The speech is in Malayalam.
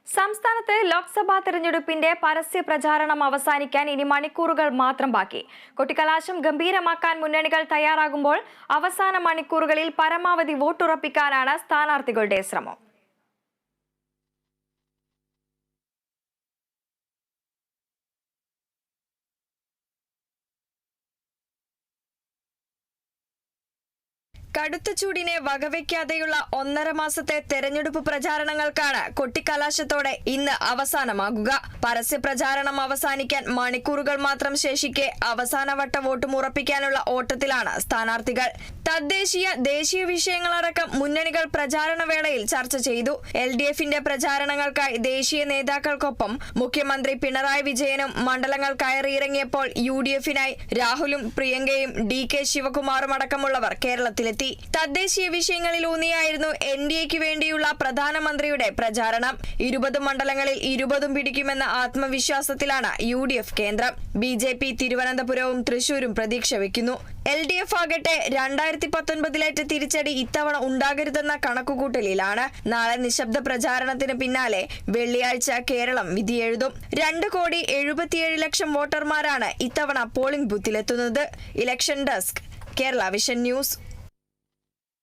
സംസ്ഥാനത്ത് ലോക്സഭാ തെരഞ്ഞെടുപ്പിന്റെ പരസ്യ പ്രചാരണം അവസാനിക്കാൻ ഇനി മണിക്കൂറുകൾ മാത്രം ബാക്കി. കൊട്ടിക്കലാശം ഗംഭീരമാക്കാൻ മുന്നണികൾ തയ്യാറാകുമ്പോൾ അവസാന മണിക്കൂറുകളിൽ പരമാവധി വോട്ടുറപ്പിക്കാനാണ് സ്ഥാനാർത്ഥികളുടെ ശ്രമം. കടുത്ത ചൂടിനെ വകവയ്ക്കാതെയുള്ള 1.5 മാസത്തെ തെരഞ്ഞെടുപ്പ് പ്രചാരണങ്ങൾക്കാണ് കൊട്ടിക്കലാശത്തോടെ ഇന്ന് അവസാനമാകുക. പരസ്യ പ്രചാരണം അവസാനിക്കാൻ മണിക്കൂറുകൾ മാത്രം ശേഷിക്കെ അവസാനവട്ട വോട്ടും ഉറപ്പിക്കാനുള്ള ഓട്ടത്തിലാണ് സ്ഥാനാർത്ഥികൾ. തദ്ദേശീയ ദേശീയ വിഷയങ്ങളടക്കം മുന്നണികൾ പ്രചാരണ വേളയിൽ ചർച്ച ചെയ്തു. LDFന്റെ പ്രചാരണങ്ങൾക്കായി ദേശീയ നേതാക്കൾക്കൊപ്പം മുഖ്യമന്ത്രി പിണറായി വിജയനും മണ്ഡലങ്ങൾ കയറിയിറങ്ങിയപ്പോൾ UDFനായി രാഹുലും പ്രിയങ്കയും DK ശിവകുമാറും അടക്കമുള്ളവർ കേരളത്തിലെത്തി. തദ്ദേശീയ വിഷയങ്ങളിലൂന്നിയായിരുന്നു NDAക്ക് വേണ്ടിയുള്ള പ്രധാനമന്ത്രിയുടെ പ്രചാരണം. 20 മണ്ഡലങ്ങളിൽ 20 പിടിക്കുമെന്ന ആത്മവിശ്വാസത്തിലാണ് UDF കേന്ദ്രം. BJP തിരുവനന്തപുരവും തൃശൂരും പ്രതീക്ഷ വയ്ക്കുന്നു. LDF ആകട്ടെ 2019-ലേറ്റ തിരിച്ചടി ഇത്തവണ ഉണ്ടാകരുതെന്ന കണക്കുകൂട്ടലിലാണ്. നാളെ നിശബ്ദ പ്രചാരണത്തിന് പിന്നാലെ വെള്ളിയാഴ്ച കേരളം വിധിയെഴുതും. 2,77,00,000 വോട്ടർമാരാണ് ഇത്തവണ പോളിംഗ് ബൂത്തിലെത്തുന്നത്. Election desk, Kerala vision news.